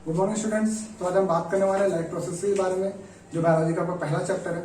Good morning students. तो आज हम बात करने वाले हैं लाइफ प्रोसेस के बारे में, जो बायोलॉजी का पहला चैप्टर है।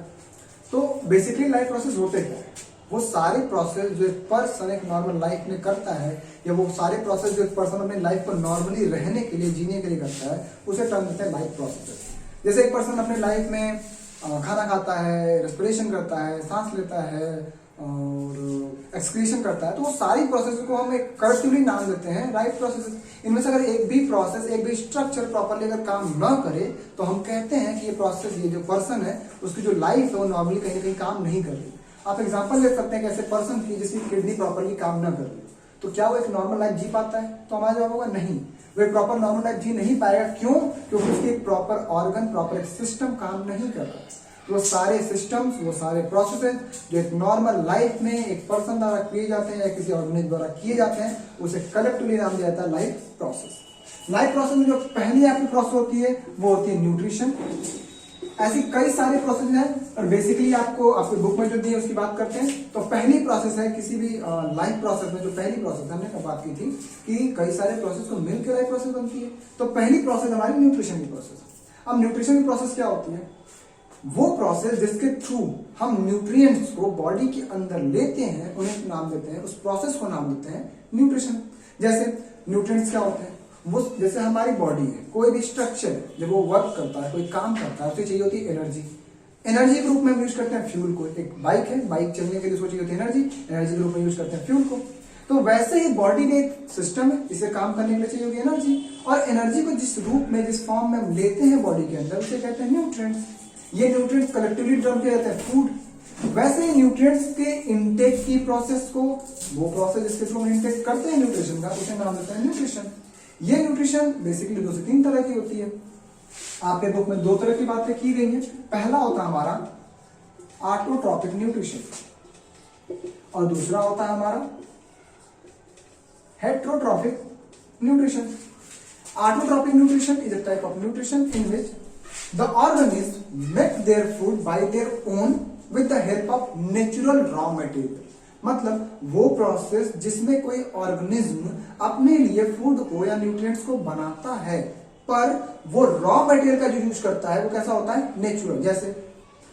तो बेसिकली लाइफ प्रोसेस होते क्या है? वो सारे प्रोसेस जो एक पर्सन एक नॉर्मल लाइफ में करता है, या वो सारे प्रोसेस जो एक पर्सन अपनी लाइफ को नॉर्मली रहने के लिए, जीने के लिए करता है, उसे टर्म देते हैं लाइफ प्रोसेस। जैसे एक पर्सन अपने लाइफ में खाना खाता है, रेस्पिरेशन करता है, सांस लेता है और एक्सक्रीशन करता है, तो वो सारी प्रोसेस को हम एक कलेक्टिवली नाम देते हैं लाइफ प्रोसेस। इनमें से अगर एक भी प्रोसेस, एक भी स्ट्रक्चर प्रॉपरली अगर काम न करे तो हम कहते हैं कि ये प्रोसेस, ये जो पर्सन है, उसकी जो लाइफ है वो नॉर्मली कहीं ना कहीं काम नहीं कर रही। आप एग्जांपल ले सकते हैं कि ऐसे पर्सन की जिसकी किडनी प्रॉपरली काम न कर रही, तो क्या वो एक नॉर्मल लाइफ जी पाता है? तो हमारा जवाब होगा नहीं, वो एक प्रॉपर नॉर्मल लाइफ जी नहीं पाएगा। क्यों? क्योंकि उसकी एक प्रॉपर ऑर्गन, प्रॉपर एक सिस्टम काम नहीं कर रहा है। तो वो सारे सिस्टम्स, वो सारे प्रोसेसेस जो एक नॉर्मल लाइफ में एक पर्सन द्वारा किए जाते हैं या किसी ऑर्गेनिज्म द्वारा किए जाते हैं, उसे कलेक्टिवली नाम दिया जाता है लाइफ प्रोसेस। लाइफ प्रोसेस में जो पहली आपकी प्रोसेस होती है वो होती है न्यूट्रिशन। ऐसी कई सारे प्रोसेस हैं और बेसिकली आपको आपकी बुक में जो दी है उसकी बात करते हैं। तो पहली प्रोसेस है किसी भी लाइफ प्रोसेस में, जो पहली प्रोसेस हमने बात की थी कि कई सारे प्रोसेस को मिलकर लाइफ प्रोसेस बनती है। तो पहली प्रोसेस हमारी न्यूट्रिशन की प्रोसेस। अब न्यूट्रिशन की प्रोसेस क्या होती है? वो प्रोसेस जिसके थ्रू हम न्यूट्रिएंट्स को बॉडी के अंदर लेते हैं, उन्हें नाम देते हैं, उस प्रोसेस को नाम देते हैं न्यूट्रिशन। जैसे न्यूट्रिएंट्स क्या होते हैं? वो जैसे हमारी बॉडी है, कोई भी स्ट्रक्चर जब वो वर्क करता है, कोई काम करता है, उसे चाहिए होती है एनर्जी। एनर्जी के रूप में हम यूज करते हैं फ्यूल को। एक बाइक है, बाइक चलने के लिए उसको चाहिए होती है एनर्जी, एनर्जी के रूप में यूज करते हैं फ्यूल को। तो वैसे ही बॉडी में एक सिस्टम है, इसे काम करने के लिए चाहिए होगी एनर्जी, और एनर्जी को जिस रूप में, जिस फॉर्म में हम लेते हैं बॉडी के अंदर, उसे कहते हैं न्यूट्रिएंट्स। ये न्यूट्रिएंट्स कलेक्टिवली टर्म किया जाता है फूड। वैसे ही न्यूट्रिएंट्स के इनटेक की प्रोसेस को, वो प्रोसेस जिसके थ्रू हम इनटेक करते हैं न्यूट्रिशन का, उसे नाम देते हैं न्यूट्रिशन। ये न्यूट्रिशन बेसिकली 2 से 3 तरह की होती है। आपके बुक में 2 तरह की बातें की गई हैं। पहला होता है हमारा ऑटोट्रॉपिक न्यूट्रिशन और दूसरा होता है हमारा heterotrophic nutrition. Autotrophic nutrition is a type of nutrition in which the organism make their food by their own with the help of natural raw material। मतलब वो प्रोसेस जिसमें कोई ऑर्गेनिज्म अपने लिए फूड को या न्यूट्रिएंट्स को बनाता है, पर वो रॉ मटेरियल का जो यूज करता है वो कैसा होता है? नेचुरल। जैसे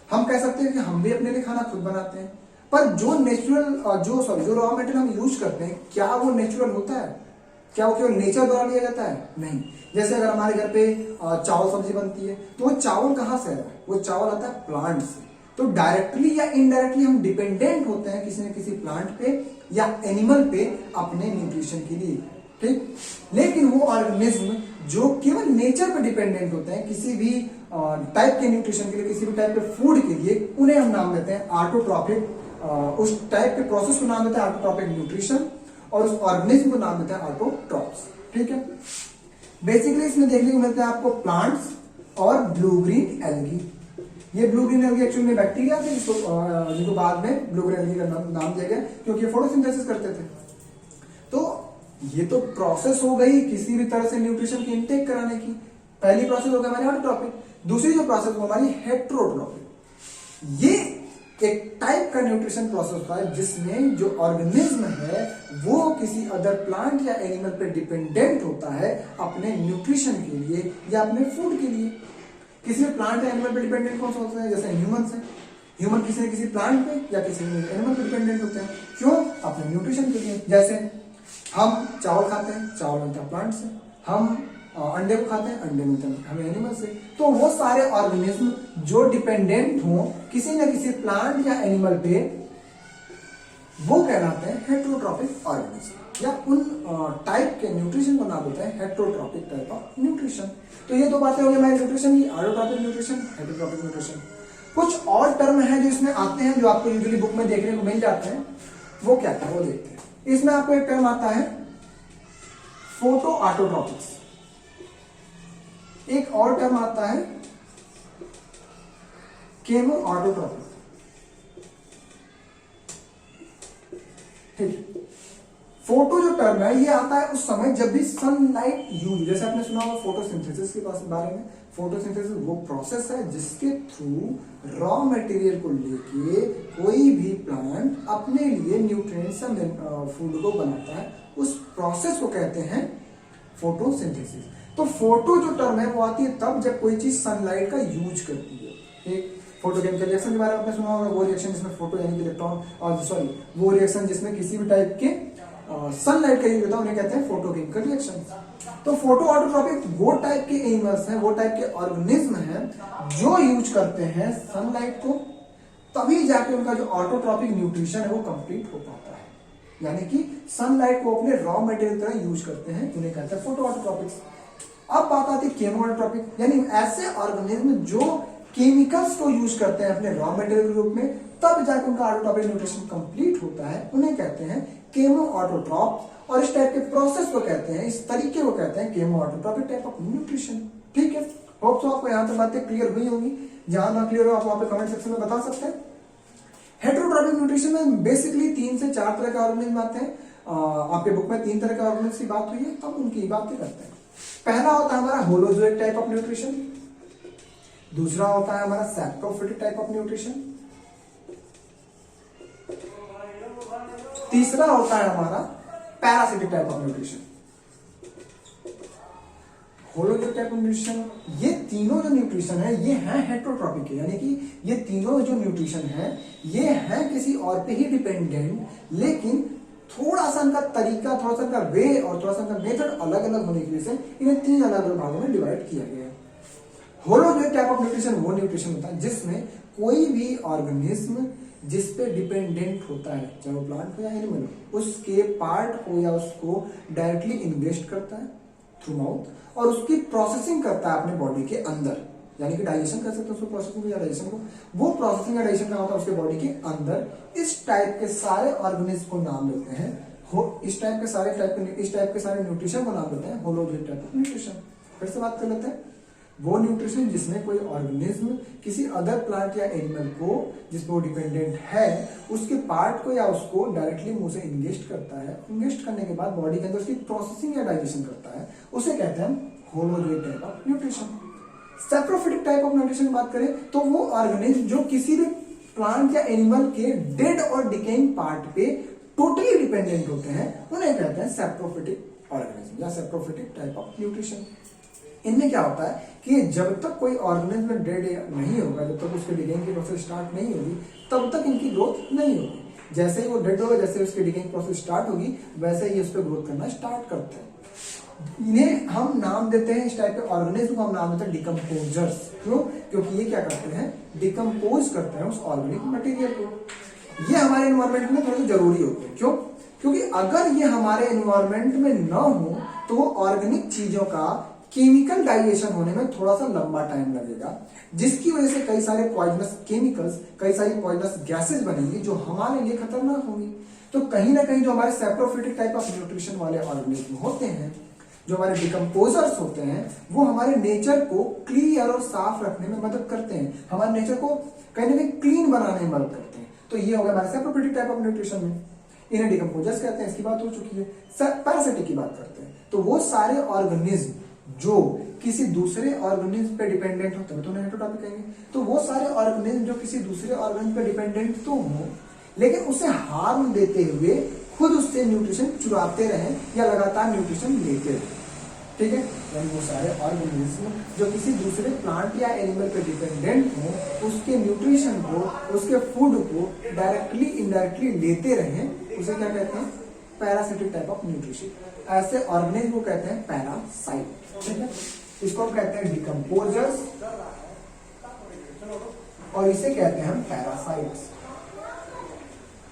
हम कह सकते हैं कि हम भी अपने लिए खाना खुद बनाते हैं, पर जो नेचुरल जो रॉ मटेरियल हम यूज करते हैं, क्या वो नेचुरल होता है? क्या वो केवल नेचर द्वारा लिया जाता है? नहीं। जैसे अगर हमारे घर पे चावल सब्जी बनती है, तो वो चावल कहाँ से है? वो चावल आता है प्लांट से। तो डायरेक्टली या इनडायरेक्टली हम डिपेंडेंट होते हैं किसी न किसी प्लांट पे या एनिमल पे अपने न्यूट्रिशन के लिए, ठीक। लेकिन वो ऑर्गेनिज्म जो केवल नेचर पे डिपेंडेंट होते हैं किसी भी टाइप के न्यूट्रिशन के लिए, किसी भी टाइप के फूड के लिए, उन्हें हम नाम देते हैं ऑटोट्रॉपिक। उस टाइप के प्रोसेस को नाम देते हैं ऑटोट्रॉपिक न्यूट्रिशन और उस ऑर्गेनिज्म को नाम देते हैं ऑटोट्रॉप्स, ठीक है। बेसिकली इसमें देखने को मिलता है आपको प्लांट्स और ब्लू ग्रीन एल्गी। ये ब्लू ग्रीन एल्गी एक्चुअली में बैक्टीरिया थे जिनको बाद में ब्लू ग्रीन एल्गी का नाम दिया गया, क्योंकि ये फोटोसिंथेसिस करते थे। तो ये तो प्रोसेस हो गई किसी भी तरह से न्यूट्रिशन की इनटेक कराने की। पहली प्रोसेस हो गई हमारी ऑटोट्रॉपिक। दूसरी जो प्रोसेस हो हमारी हेट्रोट्रॉपिक। ये एक टाइप का न्यूट्रिशन प्रोसेस होता है जिसमें जो ऑर्गेनिज्म है वो किसी अदर प्लांट या एनिमल पे डिपेंडेंट होता है अपने न्यूट्रिशन के लिए या अपने फूड के लिए। किसी भी प्लांट या एनिमल पे डिपेंडेंट कौन सा होता है? जैसे ह्यूमंस है, ह्यूमन किसी न किसी प्लांट पे या किसी एनिमल पे डिपेंडेंट होते हैं। क्यों? अपने न्यूट्रिशन के लिए। जैसे हम चावल खाते हैं, चावल बनता है प्लांट से। हम अंडे को खाते हैं, अंडे मिलते हैं हमें एनिमल से। तो वो सारे ऑर्गेनिज्म जो डिपेंडेंट हो किसी न किसी प्लांट या एनिमल पे, वो कहलाते हैं हेट्रोट्रॉपिक ऑर्गेनिज्म, या उन टाइप के न्यूट्रिशन को नाम देते हैं हेट्रोट्रॉपिक टाइप ऑफ न्यूट्रिशन। तो ये 2 बातें हो गई हमारी न्यूट्रिशन की, ऑटोट्रॉपिक न्यूट्रिशन, हेट्रोट्रॉपिक न्यूट्रिशन। कुछ और टर्म है जो इसमें आते हैं, जो आपको यूजुअली बुक में देखने को मिल जाते हैं। वो क्या है वो देखते हैं। इसमें आपको एक टर्म आता है फोटो ऑटोट्रॉपिक्स। एक और टर्म आता है केमो ऑटोट्रॉपिक, ठीक। फोटो जो टर्म है ये आता है उस समय जब भी सनलाइट यूज, जैसे आपने सुना होगा फोटोसिंथेसिस के बारे में। फोटोसिंथेसिस वो प्रोसेस है जिसके थ्रू रॉ मटेरियल को लेके कोई भी प्लांट अपने लिए न्यूट्रिएंट्स फूड को बनाता है। उस प्रोसेस को कहते हैं फोटोसिंथेसिस। तो फोटो जो टर्म है वो आती है तब जब कोई चीज सनलाइट का यूज करती है। एक फोटोकेमिकल रिएक्शन के बारे में आपने सुना होगा, वो रिएक्शन जिसमें फोटो यानी कि इलेक्ट्रॉन, और सॉरी वो रिएक्शन जिसमें किसी भी टाइप के सनलाइट का यूज होता है उन्हें कहते हैं फोटोकेमिकल रिएक्शन। तो फोटो ऑटोट्रॉपिक वो टाइप के एनिमल्स हैं, वो टाइप के ऑर्गेनिज्म हैं जो यूज करते हैं सनलाइट को, तभी जाके उनका जो ऑटोट्रॉपिक न्यूट्रिशन है वो कंप्लीट हो पाता है। यानी कि सनलाइट को अपने रॉ मटेरियल तरह यूज करते हैं, उन्हें कहते हैं फोटो ऑटोट्रॉपिक्स। अब बात आती है केमो ऑटोट्रॉपिक, यानी ऐसे ऑर्गेनिज्म जो केमिकल्स को यूज करते हैं अपने रॉ मटेरियल के रूप में, तब जाकर उनका ऑटोट्रॉपिक न्यूट्रिशन कंप्लीट होता है, उन्हें कहते हैं केमो ऑटोट्रॉप। और इस टाइप के प्रोसेस को कहते हैं, इस तरीके को कहते हैं chemo autotrophic type of nutrition. ठीक है, होप सो आपको यहाँ तक बातें क्लियर हुई होंगी। जहां ना क्लियर हो आप वहां पे कमेंट सेक्शन में बता सकते हैं। हेटेरोट्रॉपिक न्यूट्रिशन में बेसिकली 3 से 4 तरह के ऑर्गेनिज्म आते हैं। आपके बुक में 3 तरह के ऑर्गेनिज्म की बात हुई है, अब उनकी बातें करते हैं। पहला होता है हमारा होलोजोइक टाइप ऑफ न्यूट्रिशन, दूसरा होता है हमारा सैप्रोफिटिक टाइप ऑफ न्यूट्रिशन, तीसरा होता है हमारा parasitic type of nutrition. Holozoic type of nutrition, ये तीनों जो न्यूट्रिशन है ये है हेटेरोट्रॉपिक, यानी कि ये तीनों जो न्यूट्रिशन है ये है किसी और पे ही डिपेंडेंट, लेकिन थोड़ा सा इनका तरीका, थोड़ा सा इनका वे और थोड़ा सा इनका मेथड अलग अलग होने की वजह से इन्हें 3 अलग अलग भागों में डिवाइड किया गया है। होलोजोइक टाइप ऑफ न्यूट्रिशन वो न्यूट्रिशन होता है जिसमें कोई भी ऑर्गेनिज्म जिस पे डिपेंडेंट होता है, चाहे वो प्लांट हो या एनिमल हो, उसके पार्ट को या उसको डायरेक्टली इन्वेस्ट करता है थ्रू माउथ और उसकी प्रोसेसिंग करता है अपने बॉडी के अंदर, यानी कि डाइजेशन कर सकते हैं उसको, प्रोसेसिंग या डाइजेशन को, वो प्रोसेसिंग या डाइजेशन का होता है उसके बॉडी के अंदर। इस टाइप के सारे ऑर्गेनिज्म को नाम देते हैं इस टाइप के सारे न्यूट्रिशन को नाम देते हैं होलोजोइक टाइप ऑफ न्यूट्रिशन। फिर से बात कर लेते हैं, वो न्यूट्रिशन जिसमें कोई ऑर्गेनिज्म किसी अदर प्लांट या एनिमल को जिस पर वो डिपेंडेंट है उसके पार्ट को या उसको डायरेक्टली मुंह से इंगेस्ट करता है, इंगेस्ट करने के बाद बॉडी के अंदर उसकी प्रोसेसिंग या डाइजेशन करता है, उसे कहते हैं holozoic type of nutrition. Saprophytic type of nutrition की बात करें तो वो ऑर्गेनिज्म जो किसी भी प्लांट या एनिमल के डेड और डिकेइंग पार्ट पे टोटली डिपेंडेंट होते हैं, उन्हें कहते हैं सैप्रोफिटिक ऑर्गेनिज्म या सैप्रोफिटिक टाइप ऑफ न्यूट्रिशन। इनमें क्या होता है कि जब तक कोई ऑर्गेनिज्म डेड नहीं होगा, जब तक उसके डिकेइंग की प्रोसेस स्टार्ट नहीं होगी, तब तक इनकी ग्रोथ नहीं होगी। जैसे ही वो डेड होगा, जैसे उसकी डिकेइंग प्रोसेस स्टार्ट होगी, वैसे ही उस पर ग्रोथ करना स्टार्ट करते हैं। इन्हें हम नाम देते हैं, इस टाइप के ऑर्गेनिज्म को हम नाम देते हैं डिकम्पोजर्स। क्यों? क्योंकि ये क्या करते हैं, डिकम्पोज करते हैं उस ऑर्गेनिक मटेरियल को। ये हमारे एनवायरमेंट में थोड़े जरूरी होते हैं। क्यों? क्योंकि अगर ये हमारे एनवायरमेंट में न हो तो वो ऑर्गेनिक चीजों का केमिकल डाइजेशन होने में थोड़ा सा लंबा टाइम लगेगा, जिसकी वजह से कई सारे पॉइजनस केमिकल्स, कई सारी पॉइजनस गैसेज बनेंगी जो हमारे लिए खतरनाक होंगी। तो कहीं ना कहीं जो हमारे सैप्रोफिटिक टाइप ऑफ न्यूट्रिशन वाले ऑर्गेनिज्म होते हैं, जो हमारे डिकम्पोजर्स होते हैं, वो हमारे नेचर को क्लियर और साफ रखने में मदद करते हैं, हमारे नेचर को कहीं ना कहीं क्लीन बनाने में मदद करते हैं। तो ये हो गया हमारे सैप्रोफिटिक टाइप ऑफ न्यूट्रिशन में, इन्हें डिकम्पोजर्स कहते हैं, इसकी बात हो चुकी है। पैरासिटिक की बात करते हैं तो वो सारे ऑर्गेनिज्म जो किसी दूसरे ऑर्गेनिज्म पे डिपेंडेंट होते हैं, तो उन्हें हेटेरोट्रॉपिक कहेंगे। तो वो सारे ऑर्गेनिज्म जो किसी दूसरे ऑर्गेनिज्म पे डिपेंडेंट तो हो, लेकिन उसे हार्म देते हुए खुद उससे न्यूट्रिशन चुराते रहे या लगातार न्यूट्रिशन लेते रहे। ठीक है, यानी वो सारे ऑर्गेनिज्म जो किसी दूसरे प्लांट या एनिमल पे डिपेंडेंट हो, उसके न्यूट्रिशन को, उसके फूड को डायरेक्टली इनडायरेक्टली लेते रहे, उसे क्या कहते हैं, पैरासिटिक टाइप ऑफ न्यूट्रिशन। ऐसे ऑर्गेनिज्म को कहते हैं पैरासाइट। ठीक है, इसको हम कहते हैं डिकम्पोजर्स और इसे कहते हैं हम पैरासाइट्स।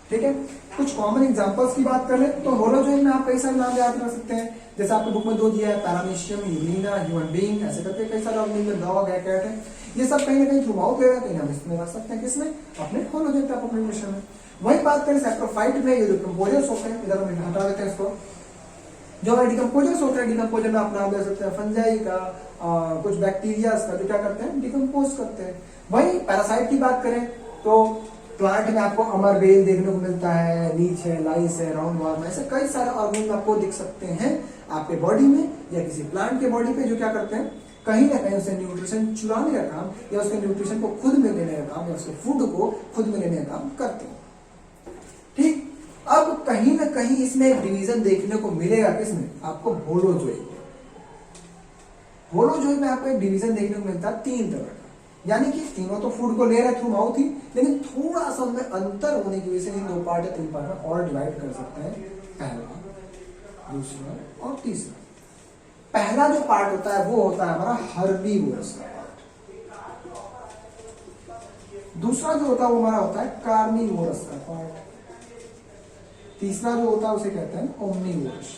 ठीक है, कुछ कॉमन एग्जांपल्स की बात करें तो होलोजोइक में आप कई सारे नाम याद कर सकते हैं, जैसे आपके बुक में 2 दिया है, पैरामीशियम, यूलिना, ह्यूमन बीइंग, ऐसे करके कई सारे ऑर्गेनिज्म, डॉग है, कैट है, ये सब कहीं ना कहीं थ्रू आउट है, कहीं हम इसमें रख सकते हैं, किसमें, अपने होलोजोइक टाइप ऑफ न्यूट्रिशन में। वही बात करें सैप्रोफाइट में, ये डिकम्पोजर्स होते हैं, इधर हम हटा देते हैं इसको। जो हमारे डिकम्पोजर्स होते हैं, डिकम्पोजर में आप नाम दे सकते हैं फंजाई का, कुछ बैक्टीरियाज का, जो क्या करते हैं, डिकम्पोज करते हैं। वही पैरासाइट की बात करें तो प्लांट में आपको अमर बेल देखने को मिलता है, लीच है, लाइस है, राउंड वार्म, ऐसे कई सारे ऑर्गेनिज्म आपको दिख सकते हैं आपके बॉडी में या किसी प्लांट के बॉडी पे, जो क्या करते हैं, कहीं ना कहीं उसे न्यूट्रिशन चुराने का काम या उसके न्यूट्रिशन को खुद में लेने का काम या उसके फूड को खुद में लेने का काम करते हैं। ठीक, अब कहीं ना कहीं इसमें एक डिवीजन देखने को मिलेगा, किसमें, आपको होलोजोइक। होलोजोई में आपको एक डिवीजन देखने को मिलता है 3 तरह का, यानी कि तीनों तो फूड को ले रहे थ्रू माउथ ही, लेकिन थोड़ा सा उनमें अंतर होने की वजह से इन 2 पार्ट या 3 पार्ट में और डिवाइड कर सकते हैं, पहला, दूसरा और तीसरा। पहला जो पार्ट होता है वो होता है हमारा हर्बीवोरस का पार्ट, दूसरा जो होता है वो हमारा होता है कार्निवोरस का पार्ट, तीसरा जो होता है उसे कहते हैं ओमनीवोरस।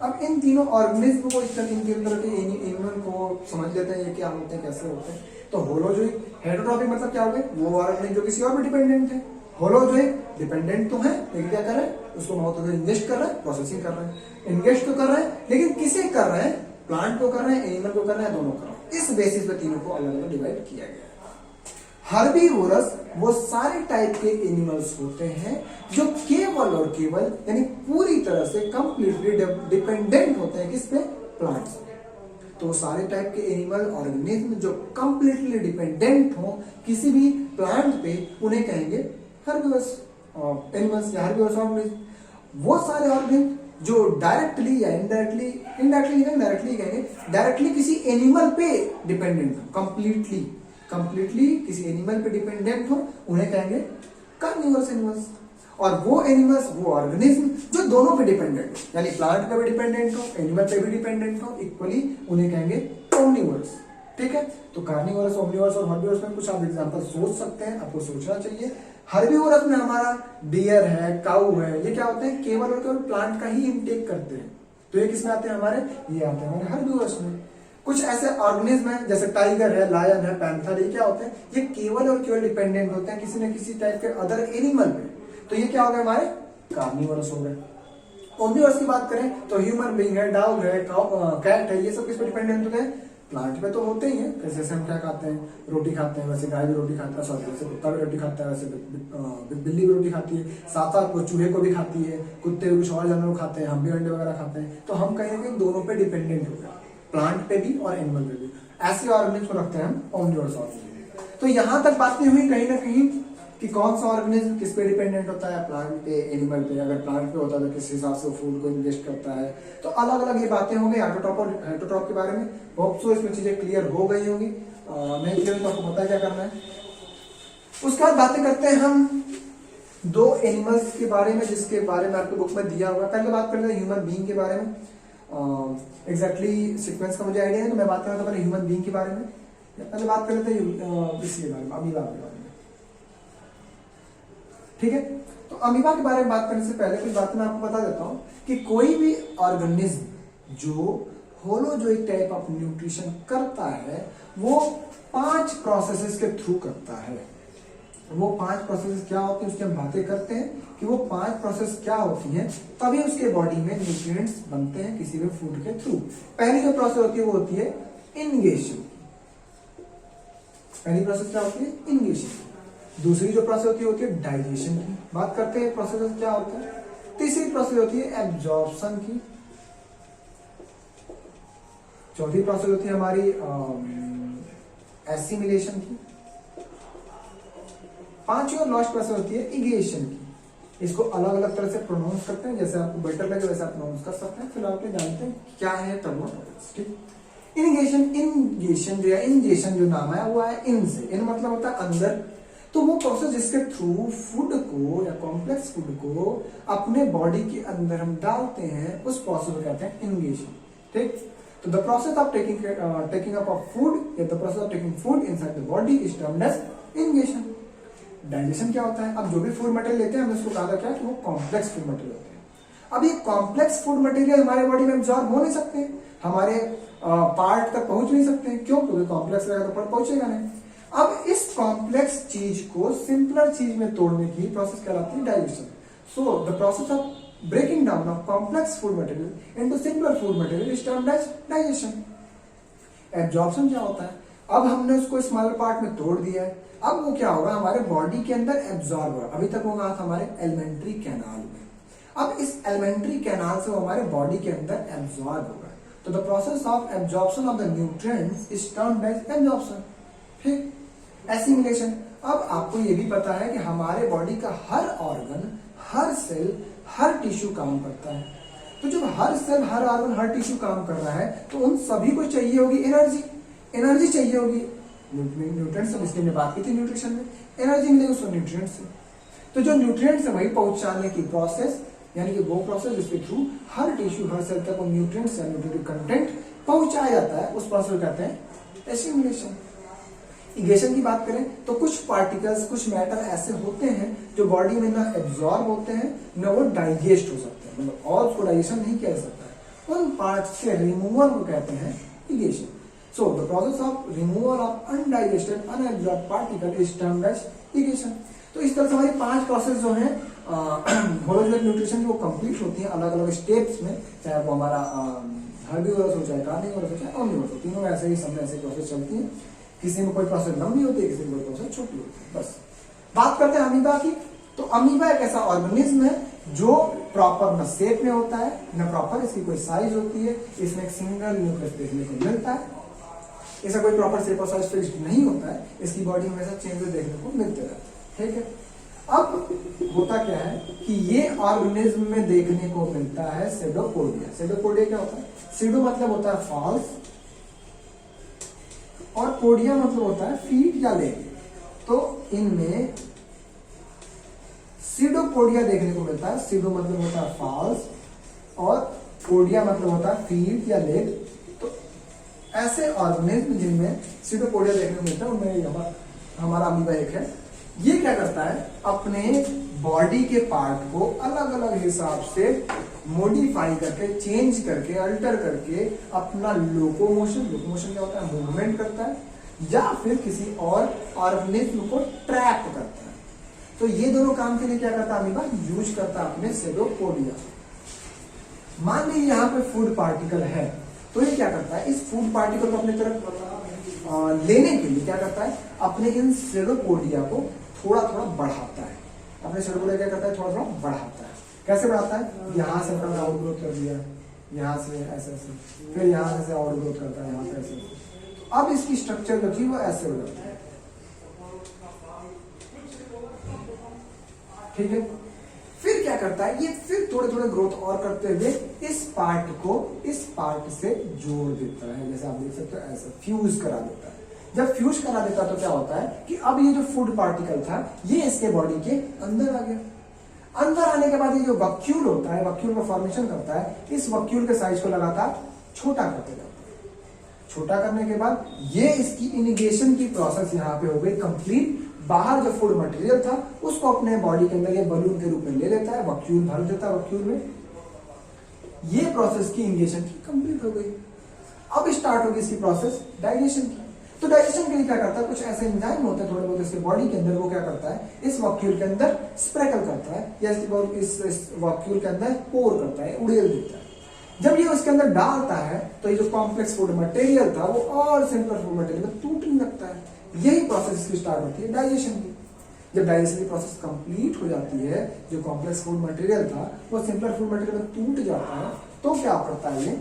अब इन तीनों ऑर्गेनिज्म को इन तीन तरह के एनिमल को समझ लेते हैं ये क्या होते हैं, कैसे होते हैं। तो होलोजोई हेटेरोट्रॉपिक मतलब क्या हो गए, वो ऑर्गेनिज्म जो किसी और पे डिपेंडेंट है। होलोजोई डिपेंडेंट तो है लेकिन क्या कर रहे हैं, उसको माउथ में इंजेस्ट कर रहे हैं, प्रोसेसिंग कर रहे हैं, इंजेस्ट तो कर रहे हैं लेकिन किसे कर रहे हैं, प्लांट को कर रहे हैं, एनिमल को कर रहे हैं, दोनों कर रहे हैं। इस बेसिस पे तीनों को अलग अलग डिवाइड किया गया है। हर्बीवोरस वो सारे टाइप के एनिमल्स होते हैं जो केवल और केवल यानी पूरी तरह से कंप्लीटली डिपेंडेंट होते हैं किस पे, प्लांट्स पे। तो सारे टाइप के एनिमल ऑर्गेनिज्म जो कंप्लीटली डिपेंडेंट हो किसी भी प्लांट पे उन्हें कहेंगे हर्बीवोरस एनिमल्स या हर्बीवोरस ऑर्गेनिज्म। वो सारे ऑर्गेनिज्म जो डायरेक्टली या इनडायरेक्टली डायरेक्टली कहेंगे, डायरेक्टली किसी एनिमल पे डिपेंडेंट हो, कंप्लीटली किसी एनिमल पे डिपेंडेंट हो, उन्हें कहेंगे कार्निवोरस एनिमल्स। और वो एनिमल्स, वो ऑर्गेनिज्म जो दोनों पे डिपेंडेंट हो, यानी प्लांट पे भी डिपेंडेंट हो, एनिमल पे भी डिपेंडेंट हो इक्वली, उन्हें कहेंगे ओमनीवोरस। ठीक है, तो कार्निवोरस, ओमनीवोरस और हर्बीवोरस में कुछ आप एग्जांपल सोच सकते हैं, आपको सोचना चाहिए। हर्बीवोरस में हमारा डियर है, काऊ है, ये क्या होते हैं, केवल और केवल प्लांट का ही इंटेक करते हैं। तो ये किसमें आते हैं हमारे, ये आते हैं हमारे हर्बीवोरस में। कुछ ऐसे ऑर्गेनिज्म हैं जैसे टाइगर है, लायन है, पैंथर, ये क्या होते हैं, ये केवल और केवल डिपेंडेंट होते हैं किसी न किसी टाइप के अदर एनिमल पे। तो ये क्या हो गए हमारे कार्निवोरस हो गए। ओमनीवोरस की बात करें तो ह्यूमन बीइंग है, डॉग है, कैट है, ये सब किस पे डिपेंडेंट होते हैं, प्लांट पे तो होते ही हैं। जैसे हम क्या खाते हैं, रोटी खाते हैं, वैसे गाय भी रोटी खाता है, सॉरी वैसे कुत्ता भी रोटी खाता है, वैसे बिल्ली भी रोटी खाती है, साथ साथ वो चूहे को भी खाती है, कुत्ते भी कुछ और जानवर खाते हैं, हम भी अंडे वगैरह खाते हैं। तो हम कहीं ना कहीं दोनों पे डिपेंडेंट हो गए, प्लांट पे भी और एनिमल पे भी। ऐसे ऑर्गेनिज्म को रखते हैं हम ओमनीवोरस ऑर्गेनिज्म। तो यहां तक बातें हुई कहीं ना कहीं कि कौन सा ऑर्गेनिज्म किस पे डिपेंडेंट होता है, प्लांट पे, एनिमल पे। अगर प्लांट पे होता है तो किस हिसाब से फूड को इंजेस्ट करता है। तो अलग अलग ये बातें हो गई ऑटोट्रॉप और हेटेरोट्रॉप के बारे में। होप सो इसमें चीजें क्लियर हो गई होंगी। नहीं क्लियर तो आपको पता है क्या करना है। उसके बाद बातें करते हैं हम 2 एनिमल्स के बारे में जिसके बारे में आपको बुक में दिया हुआ। पहले बात करते हैं ह्यूमन बीइंग के बारे में। एग्जैक्टली सीक्वेंस का मुझे आइडिया है, तो मैं बात कर रहा था पहले ह्यूमन बीइंग के बारे में। पहले बात कर लेते हैं इसके बारे में, अमीबा के बारे में। ठीक है, तो अमीबा के बारे में बात करने से पहले कुछ बातें मैं आपको बता देता हूं कि कोई भी ऑर्गेनिज्म जो होलोजोइक टाइप ऑफ न्यूट्रिशन करता है वो 5 प्रोसेसेस के थ्रू करता है। वो 5 प्रोसेस क्या होती है उसकी हम बातें करते हैं कि वो 5 प्रोसेस क्या होती हैं, तभी उसके बॉडी में न्यूट्रिएंट्स बनते हैं किसी भी फूड के थ्रू। पहली जो प्रोसेस होती है वो होती है इनगेशन। पहली प्रोसेस क्या होती है, इनगेशन। दूसरी जो प्रोसेस होती है डाइजेशन की, बात करते हैं प्रोसेस क्या होता है। तीसरी प्रोसेस होती है एब्जॉर्प्शन की। चौथी प्रोसेस होती है हमारी एसिमिलेशन की। पांचवी और लास्ट प्रोसेस होती है इगेशन की। इसको अलग अलग तरह से प्रोनाउंस करते हैं, जैसे आपको बेटर लगे वैसे आप प्रोनाउंस कर सकते हैं। फिलहाल आप जानते हैं क्या है टर्म ऑफ टॉपिक्स। ठीक, इनगेशन जो है, इंजेशन जो नाम है वो है इन से, इन मतलब होता है अंदर। तो वो प्रोसेस जिसके थ्रू फूड को या कॉम्प्लेक्स फूड को अपने बॉडी के अंदर हम डालते हैं उस प्रोसेस को कहते हैं इनगेशन। ठीक, तो the process of taking up of food या the process of taking food inside the body is termed as ingestion. Digestion क्या होता है, अब जो भी फूड मटेरियल लेते हैं हमने उसको कहा था क्या कि वो कॉम्प्लेक्स फूड मटेरियल होते हैं। अब ये कॉम्प्लेक्स फूड मटेरियल हमारे बॉडी में एब्जॉर्ब हो नहीं सकते, हमारे पार्ट तक पहुंच नहीं सकते। क्यों, क्योंकि कॉम्प्लेक्स रहेगा तो पार्ट पहुंचेगा नहीं। अब इस कॉम्प्लेक्स चीज को सिंपलर चीज में तोड़ने की प्रोसेस कहलाती है digestion. So the process of breaking down of complex food material into simpler food material is termed as digestion. Absorption क्या होता है, अब हमने उसको स्मॉलर पार्ट में तोड़ दिया है, अब वो क्या होगा हमारे बॉडी के अंदर एब्जॉर्ब होगा। अभी तक वो कहा था हमारे एलिमेंट्री कैनाल में, अब इस एलिमेंट्री कैनाल से वो हमारे बॉडी के अंदर एब्जॉर्ब होगा। तो the process of absorption of the nutrients is termed as absorption. ठीक, एसिमिलेशन। अब आपको ये भी पता है कि हमारे बॉडी का हर ऑर्गन, हर सेल, हर टिश्यू काम करता है। तो जब हर सेल, हर ऑर्गन, हर टिश्यू काम कर रहा है तो उन सभी को चाहिए होगी एनर्जी, एनर्जी चाहिए होगी न्यूट्रिएंट्स। अब इसकी हमने बात की थी न्यूट्रिशन में, एनर्जी मिलेगी उसको न्यूट्रिएंट्स से। तो जो न्यूट्रिएंट्स है वही पहुंचाने की प्रोसेस, यानी कि वो प्रोसेस जिसके थ्रू हर टिश्यू, हर सेल तक वो न्यूट्रिएंट्स या न्यूट्रिटिव कंटेंट पहुंचाया जाता है, उस प्रोसेस को कहते हैं एसिमिलेशन। इगेशन की बात करें तो कुछ पार्टिकल्स, कुछ मैटर ऐसे होते हैं जो बॉडी में ना एब्जॉर्ब होते हैं ना वो डाइजेस्ट हो सकते हैं, मतलब और उसको डाइजेशन नहीं किया जा सकता है, उन पार्ट्स के रिमूवल को कहते हैं egestion. So the process of removal of undigested unabsorb particle is termed as egestion. तो इस तरह से हमारी 5 प्रोसेस जो है होलोजोनिक न्यूट्रिशन की वो कंप्लीट होती है अलग अलग स्टेप्स में, चाहे वो हमारा हर्बीवोरस हो, चाहे कार्निवोरस हो, चाहे ओमनिवोरस हो, तीनों में ऐसे ही सब में ऐसे प्रोसेस चलती है। किसी में कोई प्रोसेस लंबी होती है, किसी में कोई प्रोसेस छोटी होती है। बस बात करते हैं अमीबा की। तो अमीबा एक ऐसा ऑर्गेनिज्म है जो प्रॉपर न शेप में होता है न प्रॉपर इसकी कोई साइज होती है, इसमें एक सिंगल न्यूक्लियस देखने को मिलता है, इसका कोई प्रॉपर शेप और साइज फिक्स्ड नहीं होता है, इसकी बॉडी में ऐसा चेंजेस देखने को मिलते रहते हैं। ठीक है, अब होता क्या है कि ये ऑर्गेनिज्म में देखने को मिलता है सेडोपोडिया। सेडोपोडिया क्या होता है? सीडो मतलब होता है फॉल्स और पोडिया मतलब होता है फीट या लेग। तो इनमें सीडोपोडिया देखने को मिलता है। सीडो मतलब होता है फॉल्स और पोडिया मतलब होता है फीट या लेग। तो ऐसे ऑर्गेनिज्म जिनमें सीडोपोडिया देखने को मिलता है उनमें हमारा अमीबा एक है। ये क्या करता है, अपने बॉडी के पार्ट को अलग अलग हिसाब से मॉडिफाई करके, चेंज करके, अल्टर करके अपना लोकोमोशन क्या होता है, मूवमेंट करता है, या फिर किसी और ऑर्गेनिज्म को ट्रैप करता है। तो ये दोनों काम के लिए क्या करता है अमीबा, यूज करता है अपने सेडोपोडिया। मान लीजिए यहाँ पे फूड पार्टिकल है, तो ये क्या करता है, इस फूड पार्टिकल को अपनी तरफ लेने के लिए क्या करता है, अपने इन सेडोपोडिया को थोड़ा थोड़ा बढ़ाता है। अपने सेडोपोडिया क्या करता है, थोड़ा थोड़ा बढ़ाता है। कैसे बढ़ाता है, यहाँ से अपना आउट ग्रोथ कर दिया, यहाँ से ऐसे ऐसे, फिर यहाँ से आउट ग्रोथ करता है, यहाँ पे ऐसे। तो अब इसकी स्ट्रक्चर जो थी वो ऐसे हो जाती है। ठीक है, फिर क्या करता है, ये फिर थोड़े थोड़े ग्रोथ और करते हुए इस पार्ट को इस पार्ट से जोड़ देता है। जैसे आप देख सकते हो ऐसा फ्यूज करा देता है। जब फ्यूज करा देता तो क्या होता है कि अब ये जो फूड पार्टिकल था ये इसके बॉडी के अंदर आ गया। अंदर आने के बाद ये जो वक्यूल होता है, वक्यूल का फॉर्मेशन करता है, इस वक्यूल के साइज को लगातार छोटा करते जाता है। छोटा करने के बाद ये इसकी इनिगेशन की प्रोसेस यहाँ पे हो गई कंप्लीट। बाहर जो फूड मटेरियल था उसको अपने बॉडी के अंदर ये बलून के रूप में ले लेता है, वक्यूल भर देता है वक्यूल में। ये प्रोसेस की इनिगेशन की कंप्लीट हो गई। अब स्टार्ट होगी इसकी प्रोसेस डाइजेशन की। तो डाइजेशन के लिए क्या करता है, कुछ ऐसे एंजाइम होते हैं थोड़े बहुत इसके बॉडी के अंदर, वो क्या करता है, इस वक्यूल के अंदर स्प्रेकल करता है या इस वक्यूल के अंदर पोर करता है, उड़ेल देता है। जब ये उसके अंदर डालता है तो ये जो कॉम्प्लेक्स फूड मटेरियल था वो और सिंपल फूड मटेरियल में टूटने लगता है। यही प्रोसेस इसकी स्टार्ट होती है डाइजेशन की। जब डाइजेशन की प्रोसेस कंप्लीट हो जाती है, जो कॉम्प्लेक्स फूड मटेरियल था वो सिंपल फूड मटेरियल में टूट जाता है, तो क्या करता है ये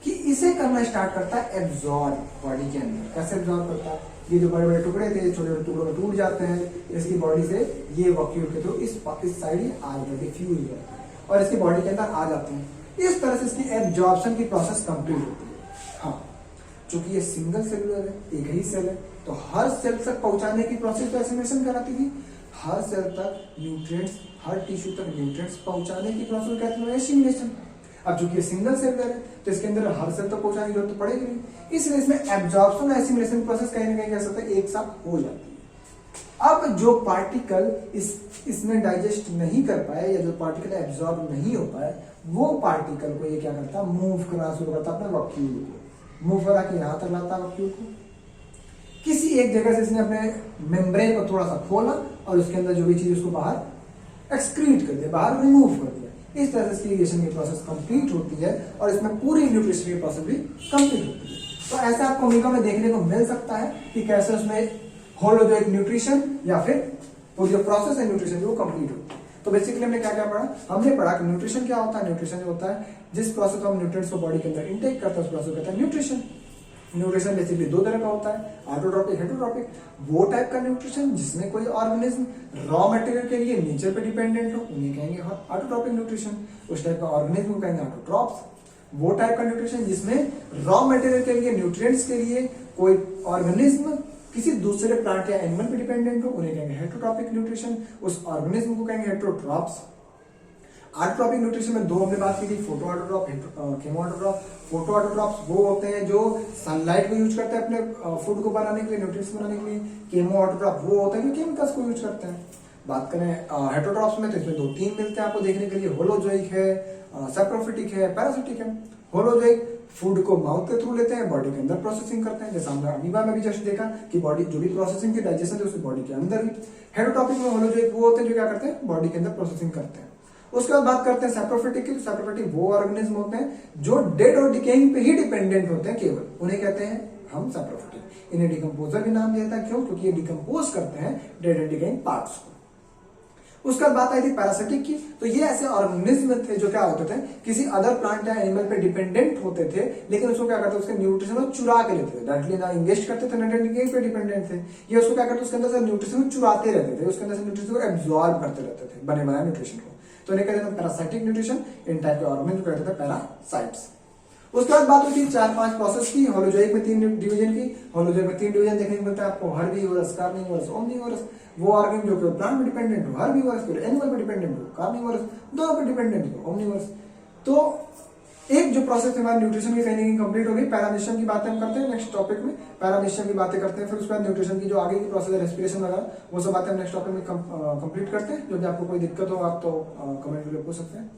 कि इसे करना स्टार्ट करता है एब्जॉर्ब बॉडी के अंदर। कैसे एब्जॉर्ब करता है, ये जो बड़े बड़े टुकड़े थे छोटे छोटे टुकड़ों में टूट जाते हैं, इसकी बॉडी से ये वक्यूल के थ्रू इस साइड ही आ जाते हैं, डिफ्यूज हो जाते हैं और इसकी बॉडी के अंदर आ जाते हैं। इस तरह से इसकी एब्जॉर्प्शन की प्रोसेस कंप्लीट होती है। हाँ, चूंकि ये सिंगल सेलुलर है, एक ही सेल है, तो हर सेल तक पहुंचाने की प्रोसेस तो एसिमिलेशन कराती थी। हर सेल तक न्यूट्रिएंट्स, हर टिश्यू तक न्यूट्रिएंट्स पहुंचाने की प्रोसेस कहते हैं एसिमिलेशन। अब चूंकि सिंगल सेलुलर है तो इसके अंदर हर सेल तक पहुंचाने की जरूरत तो पड़ेगी नहीं, इसलिए इसमें एब्जॉर्प्शन और एसिमिलेशन प्रोसेस कहीं ना कहीं कह सकते हैं एक साथ हो जाती है। अब जो पार्टिकल इसमें डाइजेस्ट नहीं कर पाए या जो पार्टिकल एब्जॉर्ब नहीं हो पाए, वो पार्टिकल को ये क्या करता है, मूव करना शुरू करता है अपने वक्यूल को। मूव करा के यहां तक लाता है वक्यूल को, किसी एक जगह से इसने अपने मेम्ब्रेन को थोड़ा सा खोला और उसके अंदर जो भी चीज उसको बाहर एक्सक्रीट कर दिया, बाहर रिमूव कर दिया। इस तरह से इसकी इरिगेशन की प्रोसेस कंप्लीट होती है और इसमें पूरी न्यूट्रिशन की प्रोसेस भी कंप्लीट होती है। तो ऐसा आपको अमीबा में देखने को मिल सकता है कि कैसे उसमें होलोजोइक न्यूट्रिशन या फिर पूरी जो प्रोसेस है न्यूट्रिशन की वो कंप्लीट होती है। तो बेसिकली हमने क्या क्या पढ़ा, हमने पढ़ा कि न्यूट्रिशन क्या होता है। न्यूट्रिशन होता है जिस प्रोसेस को हम न्यूट्रिएंट्स को बॉडी के अंदर इनटेक करते हैं उस प्रोसेस को कहते हैं न्यूट्रिशन। न्यूट्रिशन बेसिकली दो तरह का होता है, ऑटोट्रॉपिक, हेटरोट्रॉपिक। वो टाइप का न्यूट्रिशन जिसमें कोई ऑर्गेनिज्म रॉ मटेरियल के लिए नेचर पे डिपेंडेंट हो, उन्हें कहेंगे ऑटोट्रॉपिक न्यूट्रिशन। उस टाइप का ऑर्गेनिज्म को कहेंगे ऑटोट्रॉप्स। वो टाइप का न्यूट्रिशन जिसमें रॉ मटेरियल के लिए, न्यूट्रिएंट्स के लिए कोई ऑर्गेनिज्म किसी दूसरे प्लांट या एनिमल पे डिपेंडेंट हो, उन्हें कहेंगे हेटरोट्रॉपिक न्यूट्रिशन। उस ऑर्गेनिज्म को कहेंगे हेटरोट्रॉप्स। ऑटोट्रॉपिक न्यूट्रिशन में दो हमने बात की थी, photo autotroph, chemo autotroph. Photo autotrophs वो होते हैं जो सनलाइट को यूज करते हैं अपने फूड को बनाने के लिए, न्यूट्रिशन बनाने के लिए। केमो ऑटोट्रॉप वो होते हैं जो केमिकल्स को यूज करते हैं। बात करें हेटरोट्रॉप्स में तो इसमें दो तीन मिलते हैं आपको देखने के लिए, होलोजोइक है, सैप्रोफिटिक है, पैरासिटिक है। होलोजोइक फूड को माउथ के थ्रू लेते हैं, बॉडी के अंदर प्रोसेसिंग करते हैं, जैसे हमने अमीबा में भी जस्ट देखा कि बॉडी जो भी प्रोसेसिंग की डाइजेशन है उसकी बॉडी के अंदर ही। हेटरोट्रॉपिक में होलोजोइक वो होते हैं जो क्या करते हैं, बॉडी के अंदर प्रोसेसिंग करते हैं। उसके बाद बात करते हैं सैप्रोफिटिक की। तो सैप्रोफिटिक वो ऑर्गेनिज्म होते हैं जो डेड और डिकेइंग पे ही डिपेंडेंट होते हैं केवल, उन्हें कहते हैं हम सैप्रोफिटिक। इन्हें डिकम्पोजर भी नाम दिया था, क्यों? क्योंकि ये डिकम्पोज करते हैं डेड एंड डिकेइंग पार्ट्स को। उसके बाद बात आई थी पैरासिटिक की। तो ये ऐसे ऑर्गेनिज्म थे जो क्या होते थे, किसी अदर प्लांट या एनिमल पे डिपेंडेंट होते थे, लेकिन उसको क्या करते, उसके न्यूट्रिशन को चुरा के लेते थे, डायरेक्टली ना इंगेस्ट करते थे, ना डायरेक्टली पे डिपेंडेंट थे। ये उसको क्या करते, उसके अंदर से न्यूट्रिशन को चुराते रहते थे, उसके अंदर से न्यूट्रिशन को एब्जॉर्ब करते रहते थे, बने बनाए न्यूट्रिशन को। तो इन्हें कहते थे पैरासाइटिक न्यूट्रिशन। इन टाइप के ऑर्गेनिज्म को कहते थे पैरासाइट्स। उसके बाद बात हुई थी 4-5 प्रोसेस की। होलोजोइक में 3 डिवीजन की। होलोजोइक में 3 डिवीजन देखने को मिलता है आपको, हर्बीवोरस, कार्निवोरस, ओमनीवोरस। वो ऑर्गेनिज्म जो कि प्लांट पे डिपेंडेंट हो, हर्बीवोरस, एनिमल पे डिपेंडेंट हो, कार्निवोरस, दोनों पे डिपेंडेंट हो, ओमनीवोरस। तो एक जो प्रोसेस हमारी न्यूट्रिशन की कहीं ना कहीं कंप्लीट हो गई। पैरामीशियम की बातें हम करते हैं नेक्स्ट टॉपिक में, पैरामीशियम की बातें करते हैं। फिर उसके बाद न्यूट्रिशन की जो आगे की प्रोसेस है, रेस्पिरेशन वगैरह, वो सब बातें हम नेक्स्ट टॉपिक में कंप्लीट करते हैं। जो भी आपको कोई दिक्कत हो आप तो कमेंट करके पूछ सकते हैं।